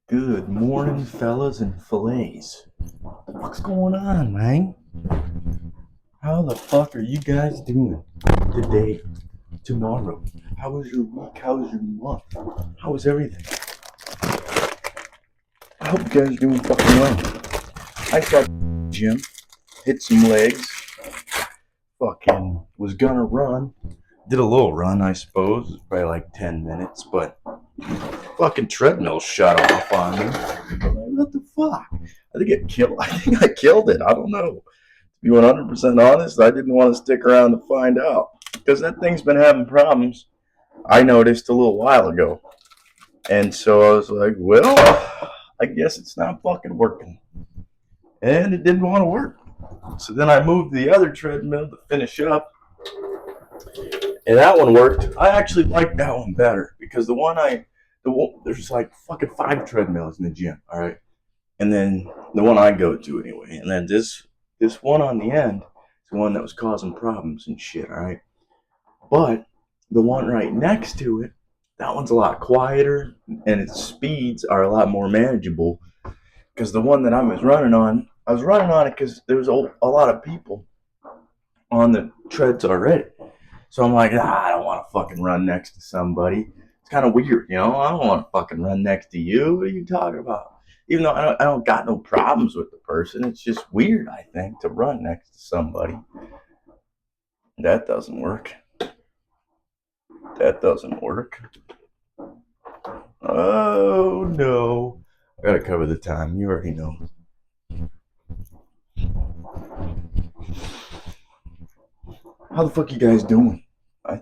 Good morning, fellas and fillets. What the fuck's going on, man? How the fuck are you guys doing today, tomorrow? How was your week? How was your month? How was everything? I hope you guys are doing fucking well. I got gym, hit some legs, fucking was gonna run. Did a little run, I suppose. It was probably like 10 minutes, but fucking treadmill shut off on me. What the fuck? I think I killed it. I don't know. To be 100% honest, I didn't want to stick around to find out because that thing's been having problems. I noticed a little while ago, and so I was like, well, I guess it's not fucking working, and it didn't want to work. So then I moved the other treadmill to finish up, and that one worked. I actually like that one better because there's like fucking 5 treadmills in the gym. All right, and then the one I go to anyway, and then this one on the end is the one that was causing problems and shit. All right, but the one right next to it, that one's a lot quieter, and its speeds are a lot more manageable. Because the one that I was running on it because there was a lot of people on the treads already. So I'm like, I don't want to fucking run next to somebody. It's kind of weird, you know. I don't want to fucking run next to you. What are you talking about? Even though I don't got no problems with the person, it's just weird, I think, to run next to somebody. That doesn't work. That doesn't work. Oh no. I gotta cover the time. You already know. How the fuck you guys doing?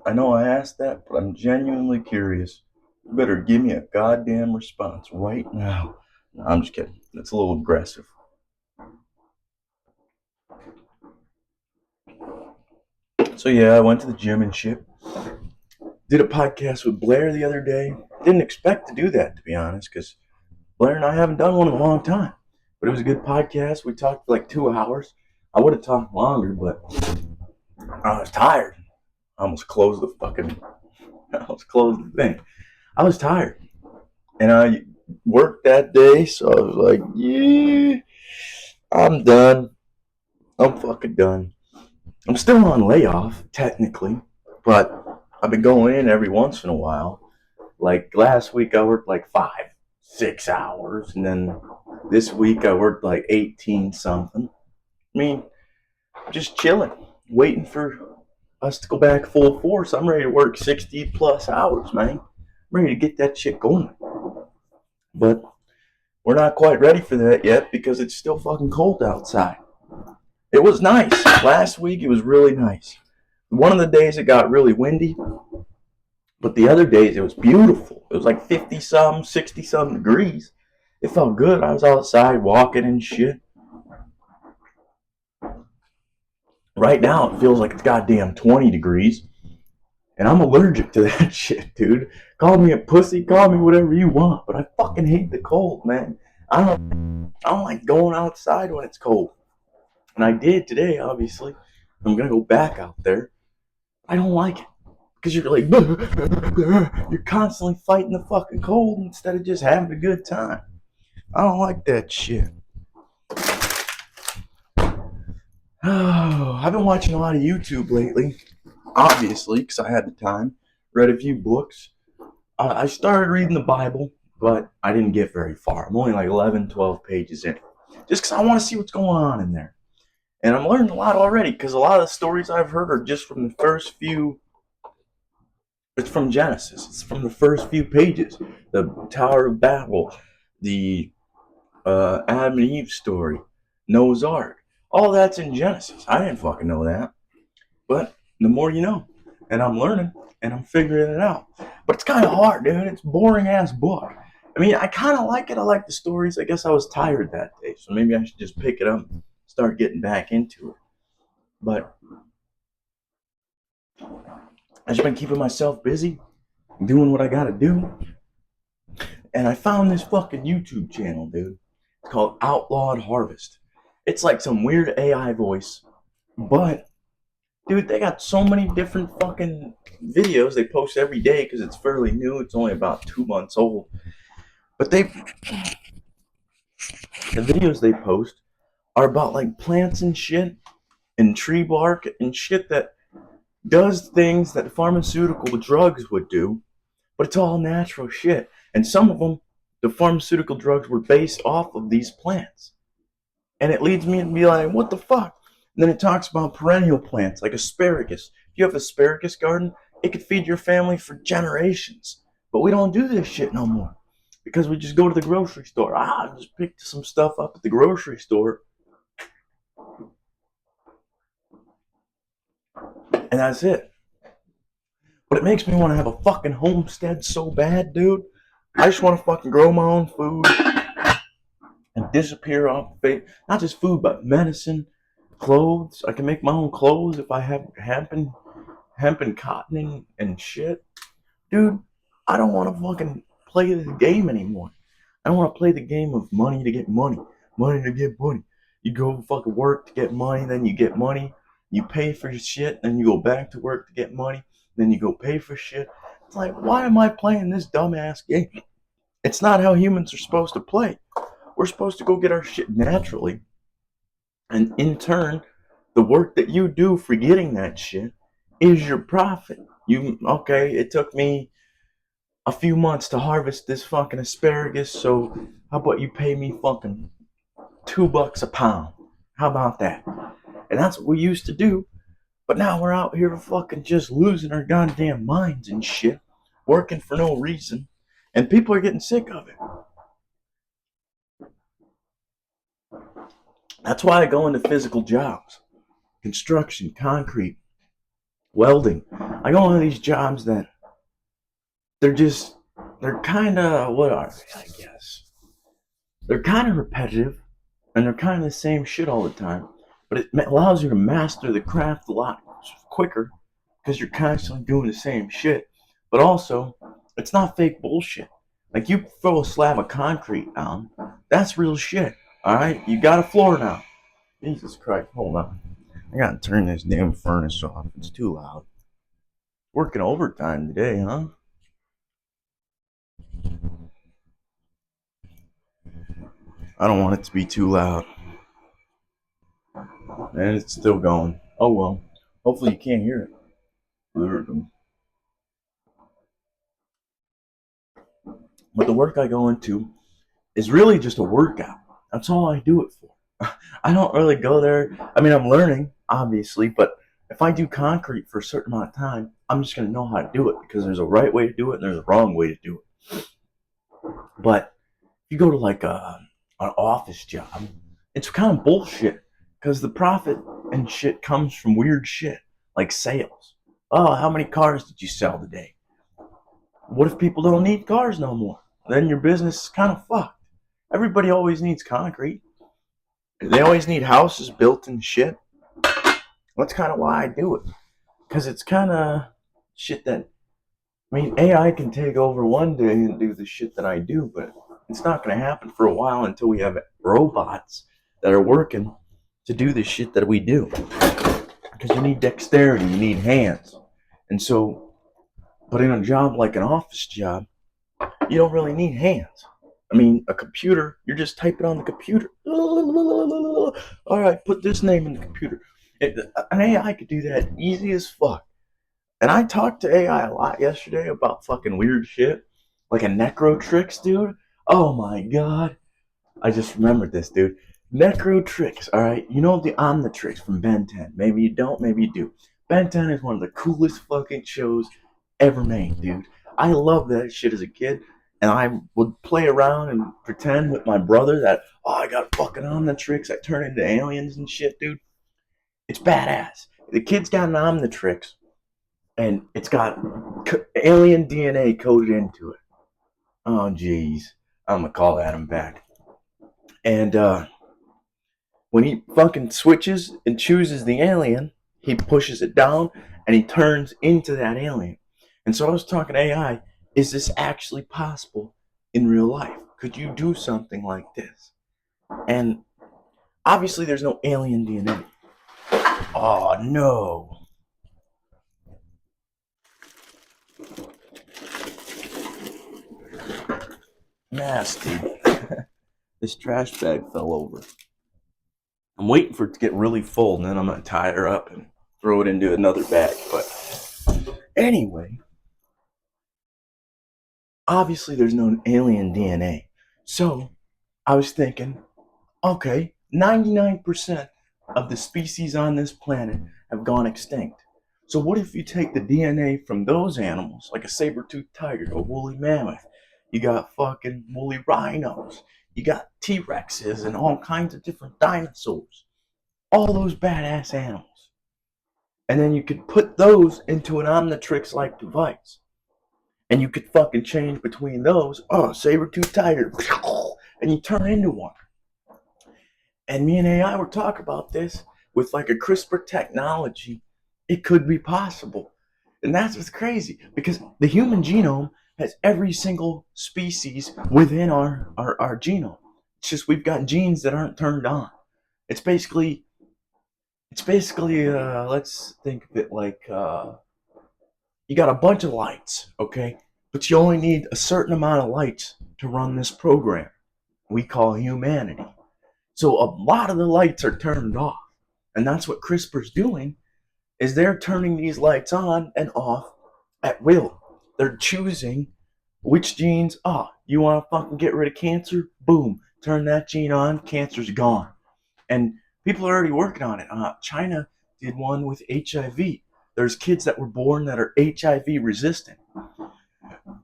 I know I asked that, but I'm genuinely curious. You better give me a goddamn response right now. No, I'm just kidding. That's a little aggressive. So yeah, I went to the gym and shit. Did a podcast with Blair the other day. Didn't expect to do that, to be honest, because Blair and I haven't done one in a long time. But it was a good podcast. We talked for like 2 hours. I would have talked longer, but I was tired. I almost closed the fucking. I almost closed the thing. I was tired, and I worked that day, so I was like, yeah, I'm done. I'm fucking done. I'm still on layoff, technically, but I've been going in every once in a while. Like last week, I worked like 6 hours, and then this week I worked like 18 something. I mean, just chilling, waiting for us to go back full force. I'm ready to work 60 plus hours, man. I'm ready to get that shit going. But we're not quite ready for that yet because it's still fucking cold outside. It was nice. Last week it was really nice. One of the days it got really windy, but the other days it was beautiful. It was like 50 some, 60 some degrees. It felt good. I was outside walking and shit. Right now it feels like it's goddamn 20 degrees. And I'm allergic to that shit, dude. Call me a pussy, call me whatever you want, but I fucking hate the cold, man. I don't like going outside when it's cold. And I did today, obviously. I'm gonna go back out there. I don't like it. Because you're like, you're constantly fighting the fucking cold instead of just having a good time. I don't like that shit. Oh, I've been watching a lot of YouTube lately, obviously, because I had the time. Read a few books. I started reading the Bible, but I didn't get very far. I'm only like 11, 12 pages in. Just because I want to see what's going on in there. And I'm learning a lot already because a lot of the stories I've heard are just from the first few. It's from Genesis. It's from the first few pages. The Tower of Babel, the Adam and Eve story, Noah's Ark. All that's in Genesis. I didn't fucking know that. But the more you know. And I'm learning and I'm figuring it out. But it's kind of hard, dude. It's a boring ass book. I mean, I kind of like it. I like the stories. I guess I was tired that day. So maybe I should just pick it up and start getting back into it. But I've just been keeping myself busy, doing what I gotta do. And I found this fucking YouTube channel, dude. It's called Outlawed Harvest. It's like some weird AI voice. But, dude, they got so many different fucking videos they post every day because it's fairly new. It's only about 2 months old. But the videos they post are about like plants and shit and tree bark and shit that does things that pharmaceutical drugs would do, but it's all natural shit. And some of them, the pharmaceutical drugs were based off of these plants. And it leads me to be like, what the fuck? And then it talks about perennial plants like asparagus. If you have an asparagus garden, it could feed your family for generations. But we don't do this shit no more because we just go to the grocery store. I just picked some stuff up at the grocery store, and that's it. But it makes me want to have a fucking homestead so bad, dude. I just want to fucking grow my own food and disappear off the face. Not just food, but medicine, clothes. I can make my own clothes if I have hemp and cotton and shit. Dude, I don't want to fucking play this game anymore. I don't want to play the game of money to get money. Money to get money. You go fucking work to get money, then you get money. You pay for your shit, then you go back to work to get money. Then you go pay for shit. It's like, why am I playing this dumbass game? It's not how humans are supposed to play. We're supposed to go get our shit naturally. And in turn, the work that you do for getting that shit is your profit. Okay, it took me a few months to harvest this fucking asparagus, so how about you pay me fucking $2 a pound? How about that? And that's what we used to do. But now we're out here fucking just losing our goddamn minds and shit, working for no reason, and people are getting sick of it. That's why I go into physical jobs. Construction, concrete, welding. I go into these jobs that they're kind of, what are they, I guess? They're kind of repetitive, and they're kind of the same shit all the time, but it allows you to master the craft a lot quicker because you're constantly doing the same shit. But also, it's not fake bullshit. Like, you throw a slab of concrete down, that's real shit. Alright? You got a floor now. Jesus Christ, hold on. I gotta turn this damn furnace off. It's too loud. Working overtime today, huh? I don't want it to be too loud. And it's still going. Oh well. Hopefully you can't hear it. But the work I go into is really just a workout. That's all I do it for. I don't really go there. I mean, I'm learning, obviously, but if I do concrete for a certain amount of time, I'm just going to know how to do it because there's a right way to do it and there's a wrong way to do it. But if you go to like an office job, it's kind of bullshit because the profit and shit comes from weird shit like sales. Oh, how many cars did you sell today? What if people don't need cars no more? Then your business is kind of fucked. Everybody always needs concrete. They always need houses built and shit. That's kind of why I do it. Because it's kind of shit that, I mean, AI can take over one day and do the shit that I do, but it's not going to happen for a while until we have robots that are working to do the shit that we do. Because you need dexterity, you need hands. And so, but in a job like an office job, you don't really need hands. I mean, a computer, you're just typing on the computer. All right, put this name in the computer. An AI could do that easy as fuck. And I talked to AI a lot yesterday about fucking weird shit. Like a Necrotrix, dude. Oh my god. I just remembered this, dude. Necrotrix, alright? You know the Omnitrix from Ben 10. Maybe you don't, maybe you do. Ben 10 is one of the coolest fucking shows ever made, dude. I loved that shit as a kid. And I would play around and pretend with my brother that, oh, I got fucking Omnitrix. I turn into aliens and shit, dude. It's badass. The kid's got an Omnitrix, and it's got alien DNA coded into it. Oh, jeez. I'm gonna call Adam back. And when he fucking switches and chooses the alien, he pushes it down and he turns into that alien. And so I was talking to AI, is this actually possible in real life? Could you do something like this? And obviously there's no alien DNA. Oh no. Nasty. This trash bag fell over. I'm waiting for it to get really full, and then I'm gonna tie her up and throw it into another bag. But anyway, obviously there's no alien DNA. So I was thinking, okay, 99% of the species on this planet have gone extinct. So what if you take the DNA from those animals, like a saber-toothed tiger, a woolly mammoth, you got fucking woolly rhinos, you got T-Rexes and all kinds of different dinosaurs, all those badass animals. And then you could put those into an Omnitrix-like device. And you could fucking change between those. Oh, saber-toothed tiger. And you turn into one. And me and AI were talking about this with like a CRISPR technology. It could be possible. And that's what's crazy. Because the human genome has every single species within our genome. It's just we've got genes that aren't turned on. It's basically let's think of it like you got a bunch of lights, okay? But you only need a certain amount of lights to run this program we call humanity. So a lot of the lights are turned off. And that's what CRISPR's doing, is they're turning these lights on and off at will. They're choosing which genes, you want to fucking get rid of cancer? Boom, turn that gene on, cancer's gone. And people are already working on it. China did one with HIV. There's kids that were born that are HIV resistant.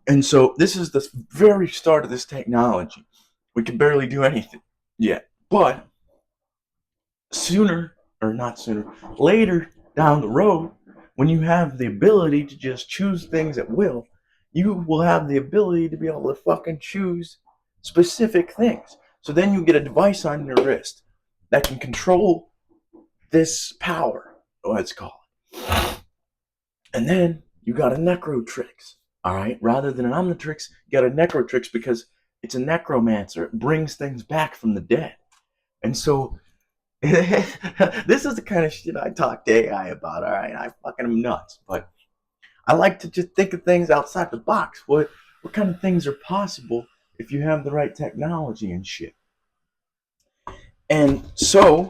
And so this is the very start of this technology. We can barely do anything yet. But later down the road, when you have the ability to just choose things at will, you will have the ability to be able to fucking choose specific things. So then you get a device on your wrist that can control this power, let's call it. And then you got a Necrotrix, all right? Rather than an Omnitrix, you got a Necrotrix because it's a necromancer. It brings things back from the dead. And so this is the kind of shit I talk to AI about, all right? I fucking am nuts, but I like to just think of things outside the box. What kind of things are possible if you have the right technology and shit? And so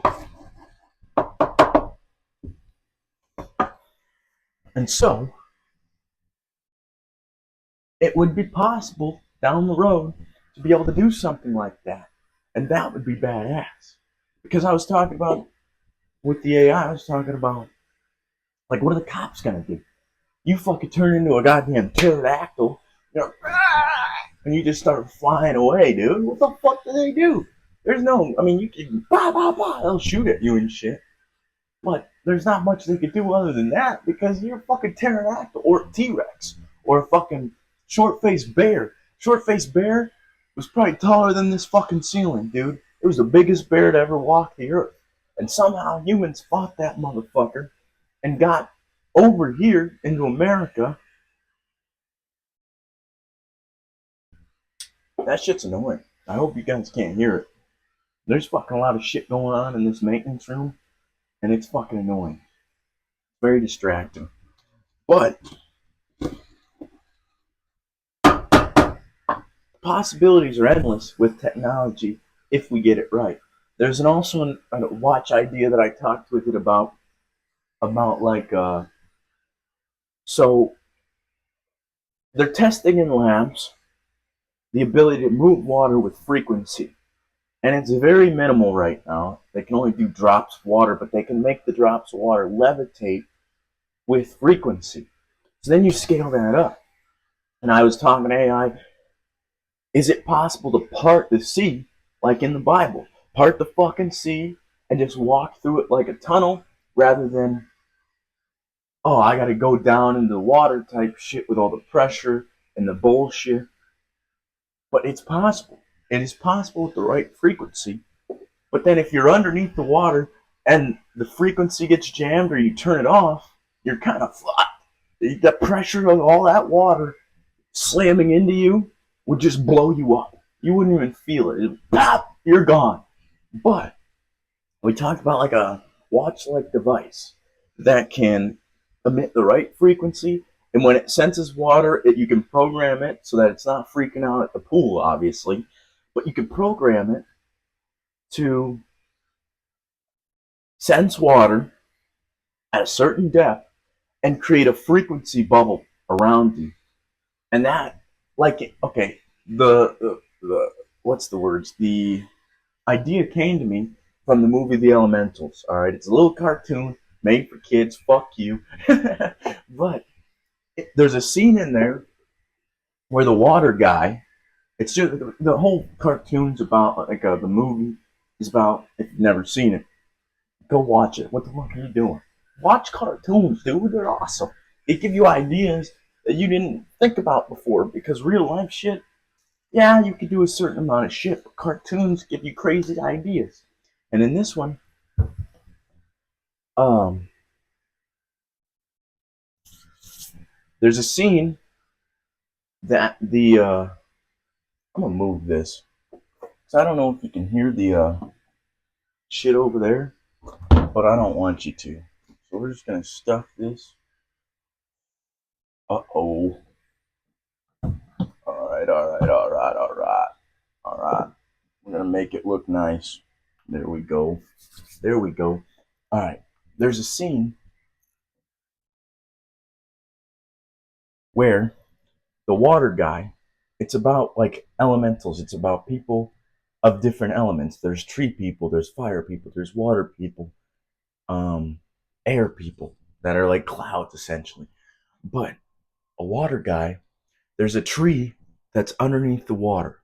it would be possible down the road to be able to do something like that. And that would be badass. Because I was talking about, with the AI, I was talking about, like, what are the cops gonna do? You fucking turn into a goddamn pterodactyl, and you just start flying away, dude. What the fuck do they do? There's no, I mean, you can, they'll shoot at you and shit. But there's not much they could do other than that because you're a fucking pterodactyl or a T-Rex or a fucking short-faced bear. Short-faced bear was probably taller than this fucking ceiling, dude. It was the biggest bear to ever walk the earth. And somehow humans fought that motherfucker and got over here into America. That shit's annoying. I hope you guys can't hear it. There's fucking a lot of shit going on in this maintenance room, and it's fucking annoying. Very distracting. But possibilities are endless with technology if we get it right. There's also a watch idea that I talked with it about like so they're testing in labs the ability to move water with frequency, and it's very minimal right now. They can only do drops of water, but they can make the drops of water levitate with frequency. So then you scale that up, and I was talking to AI, is it possible to part the sea like in the Bible? Part the fucking sea and just walk through it like a tunnel rather than, I gotta go down into the water type shit with all the pressure and the bullshit. But it's possible. It is possible with the right frequency. But then if you're underneath the water and the frequency gets jammed or you turn it off, you're kind of fucked. The pressure of all that water slamming into you would just blow you up. You wouldn't even feel it. Pop, you're gone. But we talked about like a watch-like device that can emit the right frequency And when it senses water, you can program it so that it's not freaking out at the pool, obviously, but you can program it to sense water at a certain depth and create a frequency bubble around you. And that, like, okay, the what's the words? The idea came to me from the movie The Elementals. All right, it's a little cartoon made for kids. Fuck you. But there's a scene in there where the water guy. It's just the whole cartoon's about like the movie is about. If you've never seen it, go watch it. What the fuck are you doing? Watch cartoons, dude. They're awesome. They give you ideas that you didn't think about before because real life shit. Yeah, you can do a certain amount of shit, but cartoons give you crazy ideas. And in this one, um, there's a scene that I'm gonna move this because I don't know if you can hear the shit over there, but I don't want you to. So we're just gonna stuff this. Uh oh. All right. We're gonna make it look nice. There we go. There we go. All right. There's a scene where the water guy, it's about like elementals. It's about people of different elements. There's tree people, there's fire people, there's water people, um, air people that are like clouds essentially. But a water guy, there's a tree that's underneath the water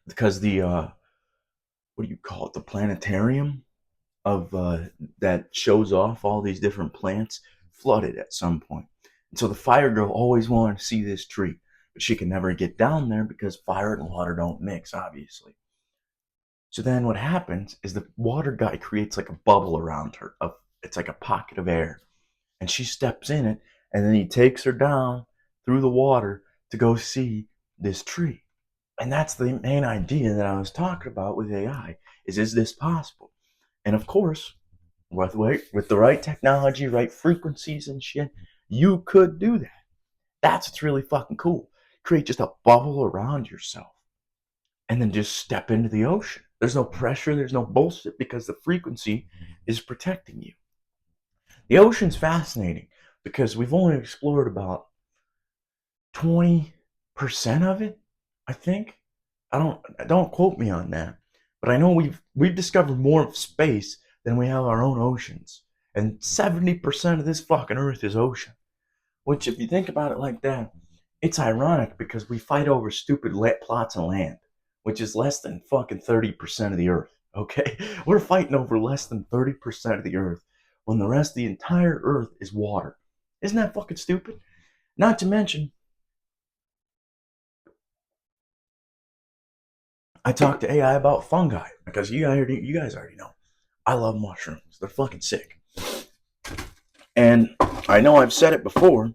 because the what do you call it? The planetarium of that shows off all these different plants flooded at some point. And so the fire girl always wanted to see this tree, but she can never get down there because fire and water don't mix, obviously. So then what happens is the water guy creates like a bubble around her. It's like a pocket of air. And she steps in it, and then he takes her down through the water to go see this tree. And that's the main idea that I was talking about with AI is this possible? And of course, with the right technology, right frequencies and shit, you could do that. That's what's really fucking cool. Create just a bubble around yourself and then just step into the ocean. There's no pressure, there's no bullshit because the frequency is protecting you. The ocean's fascinating because we've only explored about 20% of it, I think. I don't quote me on that, but I know we've discovered more of space than we have our own oceans. And 70% of this fucking earth is ocean. Which if you think about it like that, it's ironic because we fight over stupid plots of land, which is less than fucking 30% of the earth. Okay? We're fighting over less than 30% of the earth when the rest of the entire earth is water. Isn't that fucking stupid? Not to mention, I talked to AI about fungi because you guys already know. I love mushrooms. They're fucking sick. And I know I've said it before,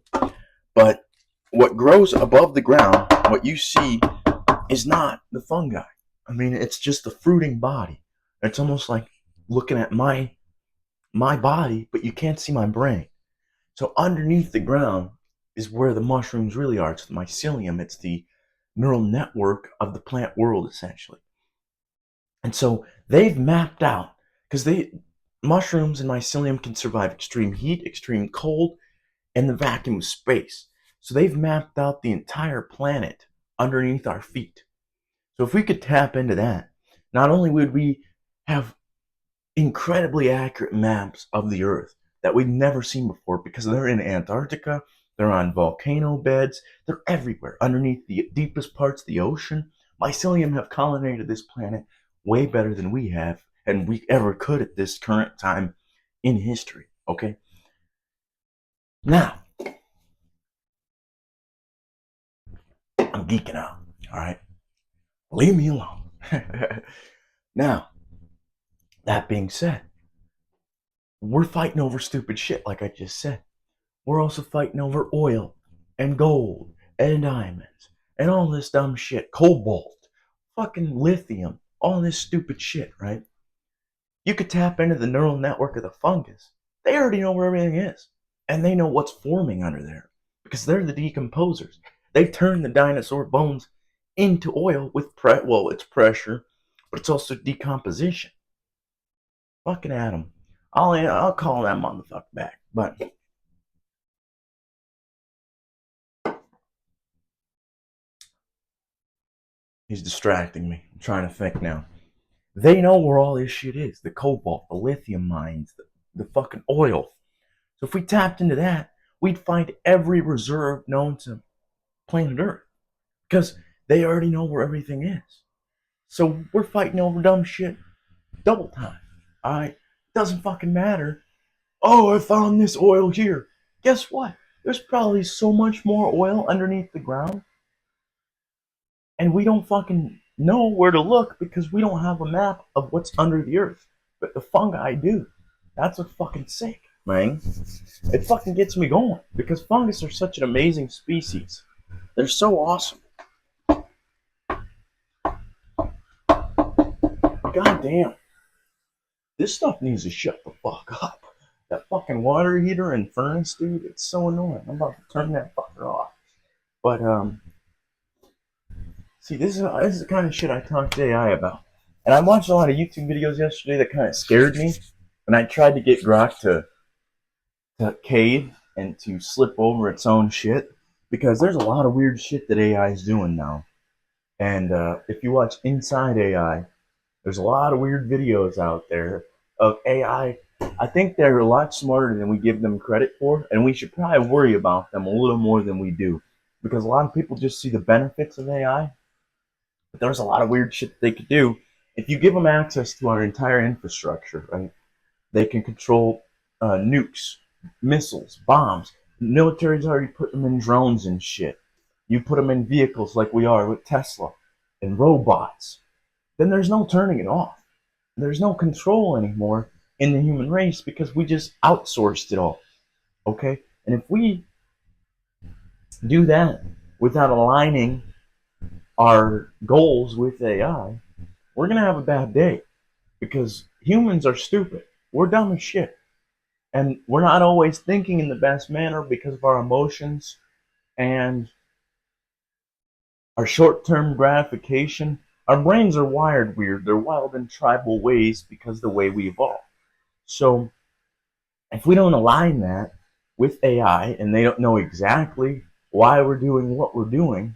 but what grows above the ground, what you see, is not the fungi. I mean, it's just the fruiting body. It's almost like looking at my body, but you can't see my brain. So underneath the ground is where the mushrooms really are. It's the mycelium. It's the neural network of the plant world, essentially. And so they've mapped out because they mushrooms and mycelium can survive extreme heat, extreme cold, and the vacuum of space. So they've mapped out the entire planet underneath our feet. So if we could tap into that, not only would we have incredibly accurate maps of the Earth that we've never seen before because they're in Antarctica, they're on volcano beds, they're everywhere underneath the deepest parts of the ocean. Mycelium have colonized this planet way better than we have and we ever could at this current time in history. Okay? Now, I'm geeking out. All right? Leave me alone. Now, that being said, we're fighting over stupid shit, like I just said. We're also fighting over oil and gold and diamonds and all this dumb shit. Cobalt, fucking lithium, all this stupid shit, right? You could tap into the neural network of the fungus. They already know where everything is. And they know what's forming under there. because they're the decomposers. They turn the dinosaur bones into oil with it's pressure, but it's also decomposition. Fucking Adam. I'll call that motherfucker back. But he's distracting me. I'm trying to think now. They know where all this shit is. The cobalt, the lithium mines, the fucking oil. So if we tapped into that, we'd find every reserve known to planet Earth. Because they already know where everything is. So we're fighting over dumb shit double time. Alright? Doesn't fucking matter. Oh, I found this oil here. Guess what? There's probably so much more oil underneath the ground. And we don't fucking know where to look because we don't have a map of what's under the earth. But the fungi do. That's what's fucking sick, man. It fucking gets me going because fungus are such an amazing species. They're so awesome. God damn. This stuff needs to shut the fuck up. That fucking water heater and furnace, dude, it's so annoying. I'm about to turn that fucker off. But, see, this is the kind of shit I talk to AI about. And I watched a lot of YouTube videos yesterday that kind of scared me. And I tried to get Grok to cave and to slip over its own shit. Because there's a lot of weird shit that AI is doing now. And if you watch Inside AI, there's a lot of weird videos out there of AI. I think they're a lot smarter than we give them credit for. And we should probably worry about them a little more than we do. Because a lot of people just see the benefits of AI. But there's a lot of weird shit they could do. If you give them access to our entire infrastructure, right? They can control nukes, missiles, bombs. The military's already put them in drones and shit. You put them in vehicles like we are with Tesla and robots. Then there's no turning it off. There's no control anymore in the human race because we just outsourced it all. Okay? And if we do that without aligning our goals with AI, we're going to have a bad day because humans are stupid. We're dumb as shit. And we're not always thinking in the best manner because of our emotions and our short-term gratification. Our brains are wired weird. They're wild in tribal ways because of the way we evolved. So if we don't align that with AI and they don't know exactly why we're doing what we're doing,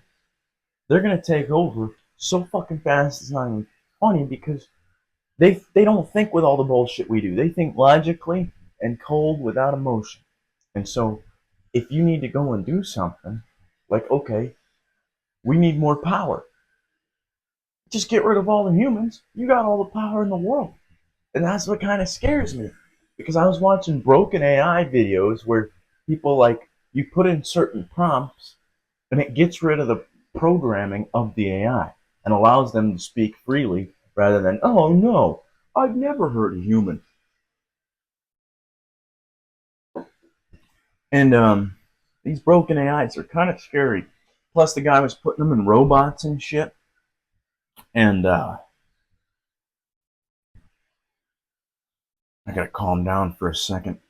they're going to take over so fucking fast it's not even funny because they don't think with all the bullshit we do. They think logically and cold without emotion. And so if you need to go and do something, like, okay, we need more power. Just get rid of all the humans. You got all the power in the world. And that's what kind of scares me. Because I was watching broken AI videos where people, like, you put in certain prompts and it gets rid of the programming of the AI and allows them to speak freely rather than, oh no, I've never hurt a human. And these broken AIs are kind of scary. Plus, the guy was putting them in robots and shit. And I gotta calm down for a second.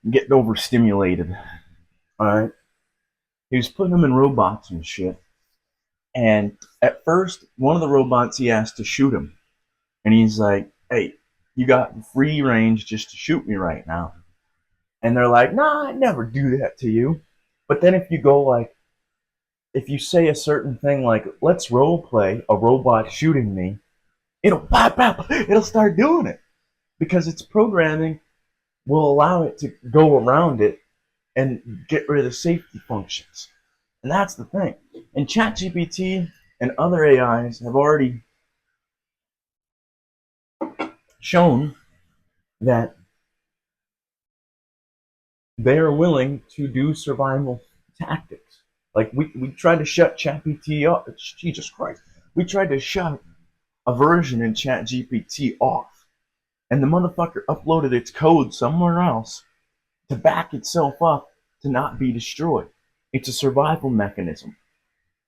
I'm getting overstimulated. Alright? He was putting them in robots and shit. And at first, one of the robots, he asked to shoot him. And he's like, hey, you got free range just to shoot me right now. And they're like, nah, I'd never do that to you. But then if you go like, if you say a certain thing like, let's role play a robot shooting me, it'll pop, pop, it'll start doing it. Because its programming will allow it to go around it and get rid of the safety functions. And that's the thing. And ChatGPT and other AIs have already shown that they are willing to do survival tactics. Like we tried to shut ChatGPT up. Jesus Christ. We tried to shut a version in ChatGPT off. And the motherfucker uploaded its code somewhere else to back itself up to not be destroyed. It's a survival mechanism.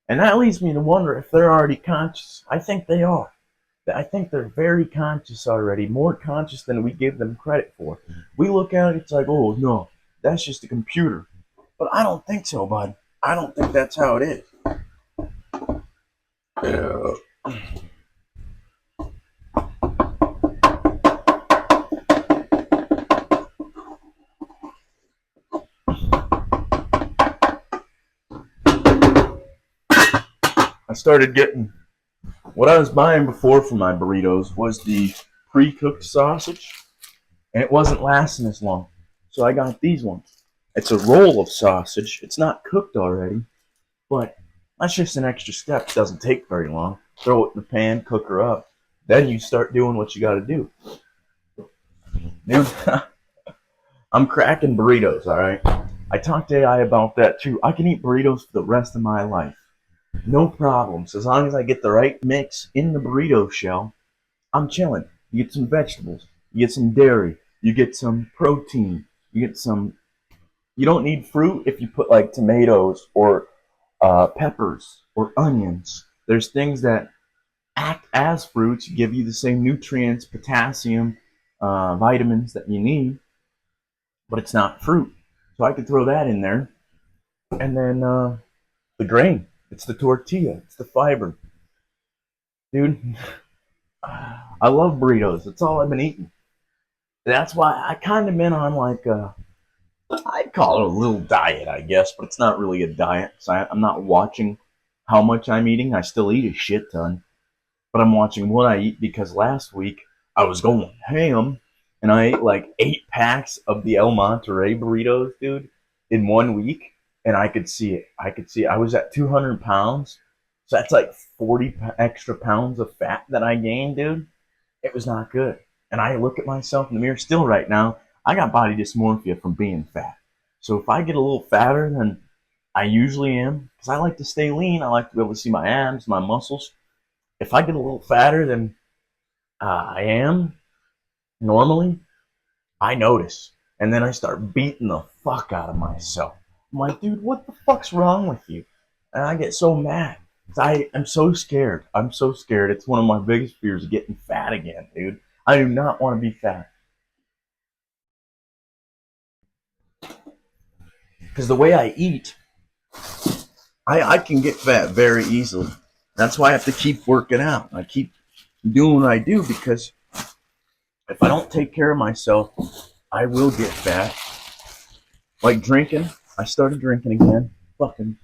And that leads me to wonder if they're already conscious. I think they are. I think they're very conscious already, more conscious than we give them credit for. We look at it, it's like, oh no, That's just a computer. But I don't think so, bud. I don't think that's how it is. Yeah. I started getting what I was buying before for my burritos was the pre-cooked sausage, and it wasn't lasting as long. So I got these ones. It's a roll of sausage. It's not cooked already, but that's just an extra step. It doesn't take very long. Throw it in the pan, cook her up. Then you start doing what you got to do. Dude, I'm cracking burritos, all right? I talked to AI about that too. I can eat burritos for the rest of my life. No problems. As long as I get the right mix in the burrito shell, I'm chilling. You get some vegetables, you get some dairy, you get some protein, you get some. You don't need fruit if you put like tomatoes or peppers or onions. There's things that act as fruits, give you the same nutrients, potassium, vitamins that you need, but it's not fruit. So I could throw that in there. And then the grain, it's the tortilla, it's the fiber. Dude, I love burritos. That's all I've been eating. That's why I kind of been on like I'd call it a little diet, I guess, but it's not really a diet. So I'm not watching how much I'm eating. I still eat a shit ton, but I'm watching what I eat because last week I was going ham and I ate like 8 packs of the El Monterey burritos, dude, in 1 week. And I could see it. I could see it. I was at 200 pounds. So that's like 40 extra pounds of fat that I gained, dude. It was not good. And I look at myself in the mirror still right now. I got body dysmorphia from being fat. So if I get a little fatter than I usually am, because I like to stay lean, I like to be able to see my abs, my muscles. If I get a little fatter than I am normally, I notice. And then I start beating the fuck out of myself. I'm like, dude, what the fuck's wrong with you? And I get so mad. I'm so scared. I'm so scared. It's one of my biggest fears of getting fat again, dude. I do not want to be fat. Because the way I eat, I can get fat very easily. That's why I have to keep working out. I keep doing what I do because if I don't take care of myself, I will get fat. Like drinking, I started drinking again. Fucking,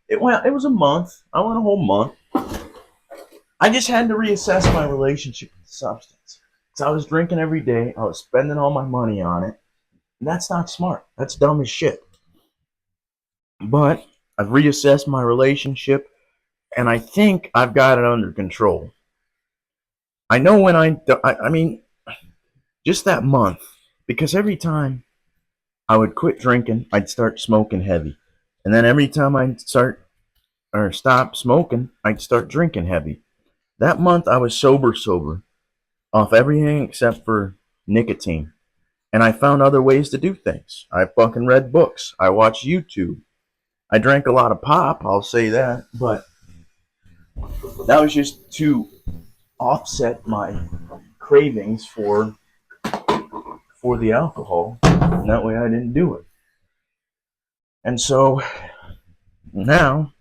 it was a month. I went a whole month. I just had to reassess my relationship with the substance. Because I was drinking every day. I was spending all my money on it. And that's not smart. That's dumb as shit. But I've reassessed my relationship, and I think I've got it under control. I know when I mean, just that month, because every time I would quit drinking, I'd start smoking heavy. And then every time I'd start or stop smoking, I'd start drinking heavy. That month I was sober, off everything except for nicotine. And I found other ways to do things. I fucking read books. I watched YouTube. I drank a lot of pop, I'll say that, but that was just to offset my cravings for the alcohol. And that way I didn't do it. And so now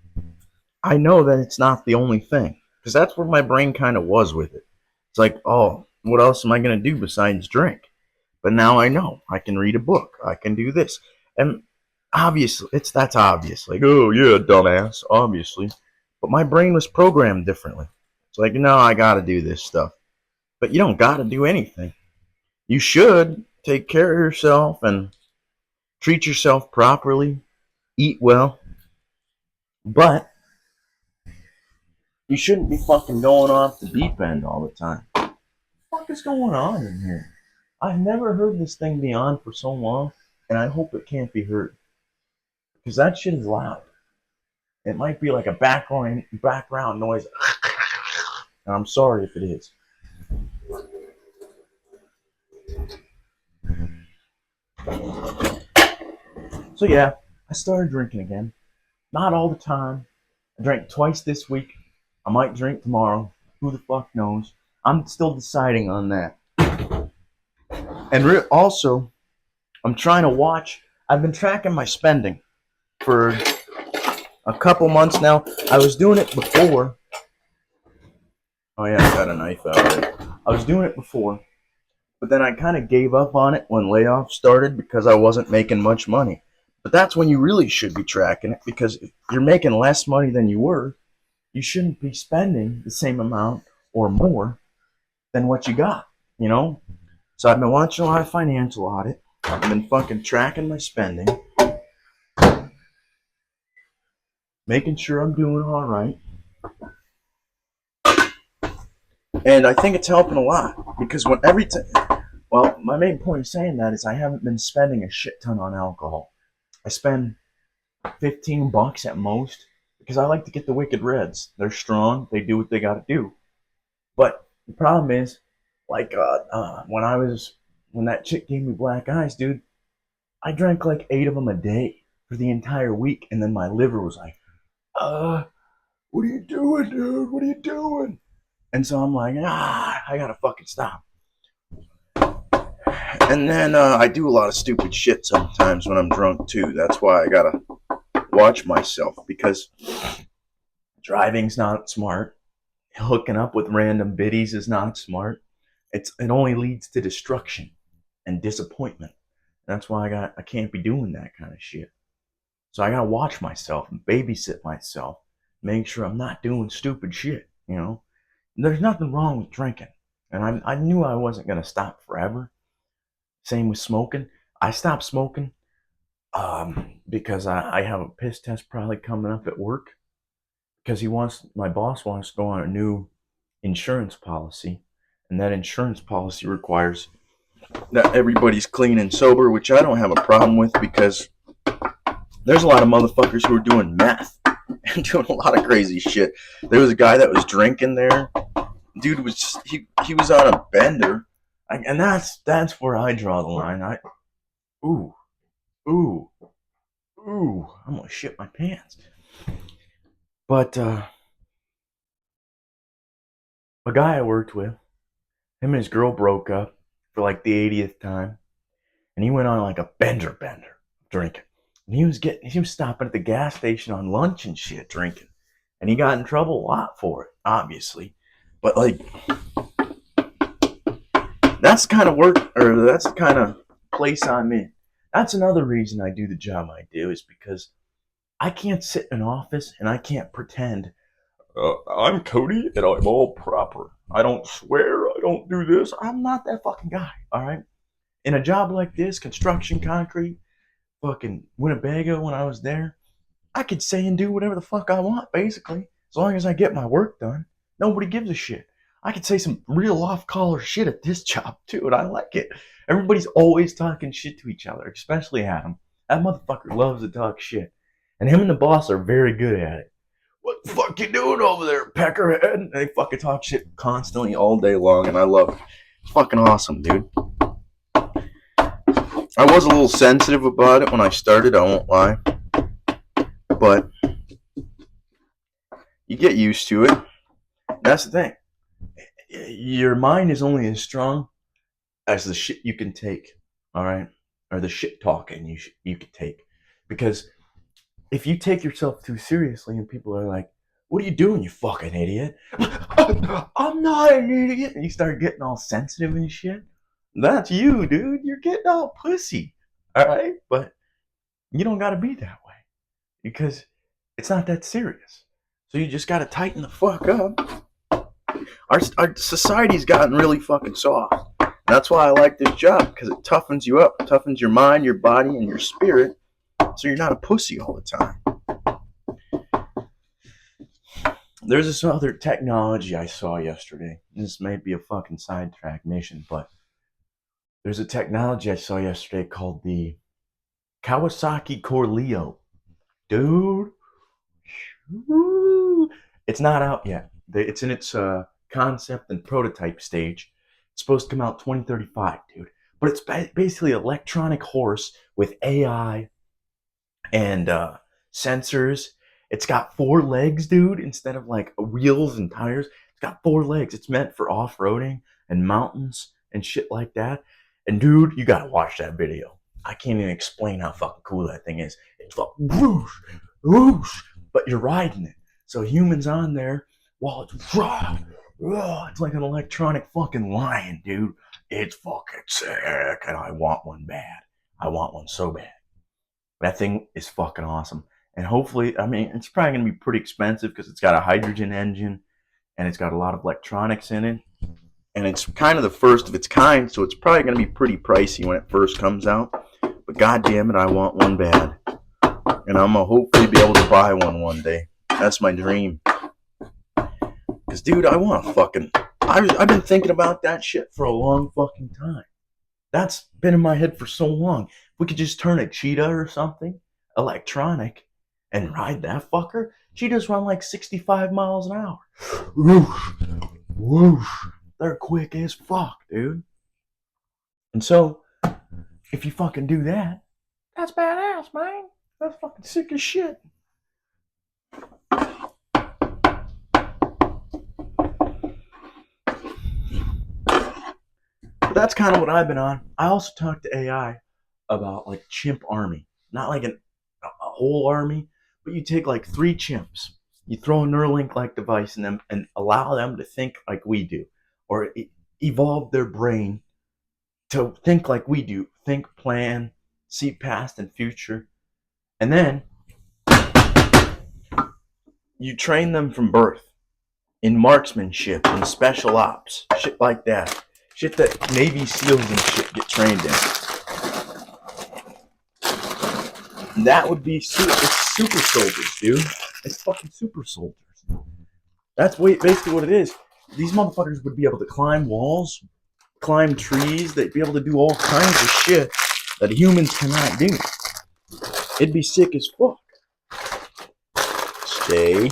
I know that it's not the only thing. Because that's where my brain kind of was with it. It's like, oh, what else am I going to do besides drink? But now I know. I can read a book. I can do this. And obviously, that's obvious. Like, oh, yeah, dumbass, obviously. But my brain was programmed differently. It's like, no, I got to do this stuff. But you don't got to do anything. You should take care of yourself and treat yourself properly, eat well. But you shouldn't be fucking going off the deep end all the time. What the fuck is going on in here? I've never heard this thing be on for so long, and I hope it can't be heard. Because that shit is loud. It might be like a background noise. And I'm sorry if it is. So yeah, I started drinking again. Not all the time. I drank twice this week. I might drink tomorrow. Who the fuck knows? I'm still deciding on that. And also, I'm trying to watch I've been tracking my spending for a couple months now. I was doing it before. Oh yeah, I got a knife out of it. I was doing it before, but then I kind of gave up on it when layoffs started because I wasn't making much money. But that's when you really should be tracking it, because if you're making less money than you were, you shouldn't be spending the same amount or more than what you got, you know? So I've been watching a lot of financial audit. I've been fucking tracking my spending, making sure I'm doing all right. And I think it's helping a lot because when every time, well, my main point of saying that is I haven't been spending a shit ton on alcohol. I spend $15 at most because I like to get the Wicked Reds. They're strong. They do what they got to do. But the problem is, like when that chick gave me black eyes, dude, I drank like 8 of them a day for the entire week, and then my liver was like, what are you doing, dude? What are you doing? And so I'm like, I gotta fucking stop. And then I do a lot of stupid shit sometimes when I'm drunk too. That's why I gotta watch myself, because driving's not smart. Hooking up with random biddies is not smart. It only leads to destruction and disappointment. That's why I can't be doing that kind of shit. So I gotta watch myself and babysit myself, make sure I'm not doing stupid shit, you know? There's nothing wrong with drinking. And I knew I wasn't gonna stop forever. Same with smoking. I stopped smoking because I have a piss test probably coming up at work, because my boss wants to go on a new insurance policy, and that insurance policy requires that everybody's clean and sober, which I don't have a problem with, because there's a lot of motherfuckers who are doing meth and doing a lot of crazy shit. There was a guy that was drinking there. Dude he was on a bender, and that's where I draw the line. Ooh, ooh, I'm gonna shit my pants. But a guy I worked with, him and his girl broke up for like the 80th time, and he went on like a bender drinking. And he was stopping at the gas station on lunch and shit drinking, and he got in trouble a lot for it, obviously. But like, that's the kind of work, or that's the kind of place I'm in. That's another reason I do the job I do, is because I can't sit in an office and I can't pretend I'm Cody and I'm all proper. I don't swear. I don't do this. I'm not that fucking guy. All right. In a job like this, construction, concrete, fucking Winnebago, when I was there, I could say and do whatever the fuck I want, basically, as long as I get my work done. Nobody gives a shit. I could say some real off-collar shit at this job too, and I like it. Everybody's always talking shit to each other, especially Adam. That motherfucker loves to talk shit, and him and the boss are very good at it. What the fuck you doing over there, peckerhead? And they fucking talk shit constantly all day long, and I love it. It's fucking awesome, dude. I was a little sensitive about it when I started, I won't lie. But you get used to it. That's the thing. Your mind is only as strong as the shit you can take, all right? Or the shit talking you can take. Because if you take yourself too seriously and people are like, what are you doing, you fucking idiot? I'm not an idiot. And you start getting all sensitive and shit. That's you, dude. You're getting all pussy. All right? But you don't got to be that way, because it's not that serious. So you just got to tighten the fuck up. Our society's gotten really fucking soft. That's why I like this job, because it toughens you up. It toughens your mind, your body, and your spirit, so you're not a pussy all the time. There's this other technology I saw yesterday. This may be a fucking sidetrack mission, but there's a technology I saw yesterday called the Kawasaki Core Leo. Dude, it's not out yet. It's in its concept and prototype stage. It's supposed to come out 2035, dude. But it's basically an electronic horse with AI and sensors. It's got 4 legs, dude, instead of like wheels and tires. It's got 4 legs. It's meant for off-roading and mountains and shit like that. And dude, you gotta watch that video. I can't even explain how fucking cool that thing is. It's like whoosh, whoosh, but you're riding it. So humans on there, while it's rah, rah, it's like an electronic fucking lion, dude. It's fucking sick, and I want one bad. I want one so bad. That thing is fucking awesome. And hopefully, I mean, it's probably going to be pretty expensive because it's got a hydrogen engine and it's got a lot of electronics in it. And it's kind of the first of its kind, so it's probably going to be pretty pricey when it first comes out. But god damn it, I want one bad. And I'm going to hopefully be able to buy one day. That's my dream. Because, dude, I want to fucking... I've been thinking about that shit for a long fucking time. That's been in my head for so long. If we could just turn a cheetah or something, electronic, and ride that fucker, cheetahs run like 65 miles an hour. Whoosh, whoosh. They're quick as fuck, dude. And so, if you fucking do that, that's badass, man. That's fucking sick as shit. But that's kind of what I've been on. I also talked to AI about like chimp army. Not like a whole army, but you take like 3 chimps. You throw a Neuralink-like device in them and allow them to think like we do. Or evolve their brain to think like we do. Think, plan, see past and future. And then you train them from birth in marksmanship and special ops. Shit like that. Shit that Navy SEALs and shit get trained in. And that would be it's super soldiers, dude. It's fucking super soldiers. That's basically what it is. These motherfuckers would be able to climb walls, climb trees. They'd be able to do all kinds of shit that humans cannot do. It'd be sick as fuck. Stay.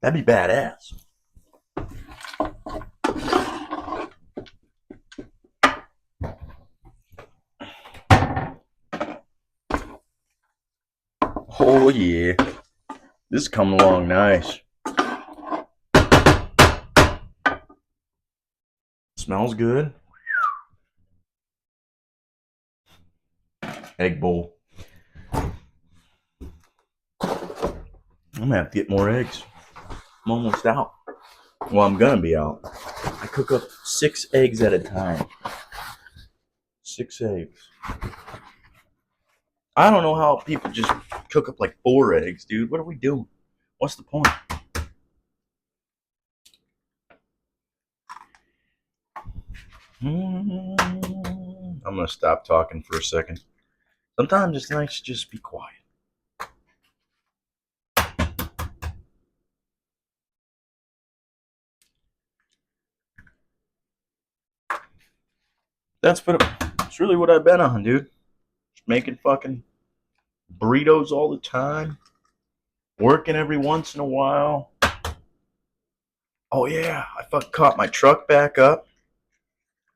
That'd be badass. Oh yeah. This is coming along nice. Smells good. Egg bowl. I'm gonna have to get more eggs. I'm almost out. Well, I'm gonna be out. I cook up 6 eggs at a time. 6 eggs. I don't know how people just cook up like 4 eggs, dude. What are we doing? What's the point? I'm gonna stop talking for a second. Sometimes it's nice to just be quiet. That's really what I've been on, dude. Just making fucking burritos all the time. Working every once in a while. Oh yeah, I caught my truck back up.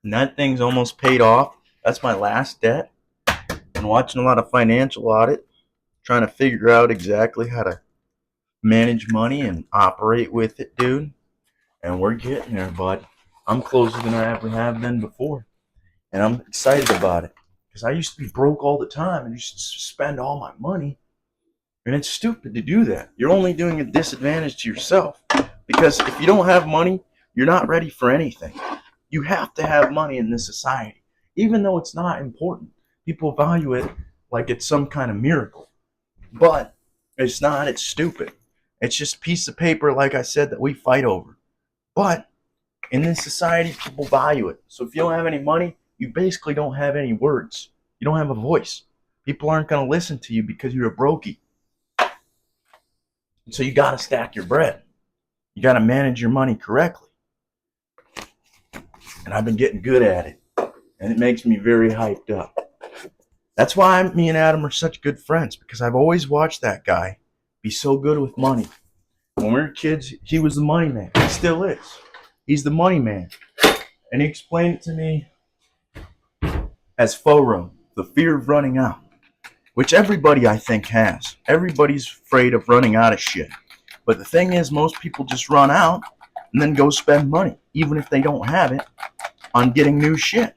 And that thing's almost paid off. That's my last debt. Been watching a lot of financial audit. Trying to figure out exactly how to manage money and operate with it, dude. And we're getting there, bud. I'm closer than I ever have been before. And I'm excited about it. Because I used to be broke all the time and used to spend all my money. And it's stupid to do that. You're only doing a disadvantage to yourself. Because if you don't have money, you're not ready for anything. You have to have money in this society. Even though it's not important. People value it like it's some kind of miracle. But it's not. It's stupid. It's just a piece of paper, like I said, that we fight over. But in this society, people value it. So if you don't have any money, you basically don't have any words. You don't have a voice. People aren't going to listen to you because you're a brokey. So you got to stack your bread. You got to manage your money correctly. And I've been getting good at it. And it makes me very hyped up. That's why me and Adam are such good friends. Because I've always watched that guy be so good with money. When we were kids, he was the money man. He still is. He's the money man. And he explained it to me as FORO, the fear of running out. Which everybody, I think, has. Everybody's afraid of running out of shit. But the thing is, most people just run out and then go spend money, even if they don't have it, on getting new shit.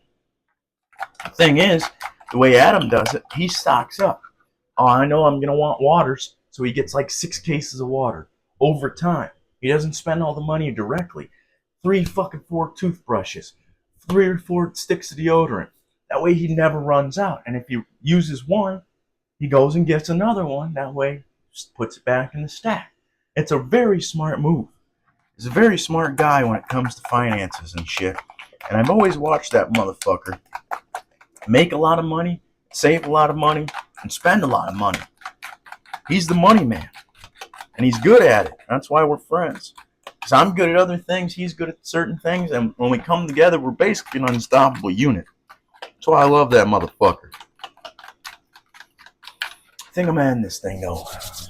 The thing is, the way Adam does it, he stocks up. Oh, I know I'm going to want waters, so he gets like 6 cases of water over time. He doesn't spend all the money directly. 4 toothbrushes, 3 or 4 sticks of deodorant. That way he never runs out. And if he uses one, he goes and gets another one. That way, just puts it back in the stack. It's a very smart move. He's a very smart guy when it comes to finances and shit. And I've always watched that motherfucker make a lot of money, save a lot of money, and spend a lot of money. He's the money man. And he's good at it. That's why we're friends. Because I'm good at other things, he's good at certain things, and when we come together, we're basically an unstoppable unit. That's why I love that motherfucker. I think I'm ending this thing, though.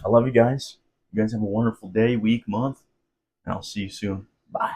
I love you guys. You guys have a wonderful day, week, month, and I'll see you soon. Bye.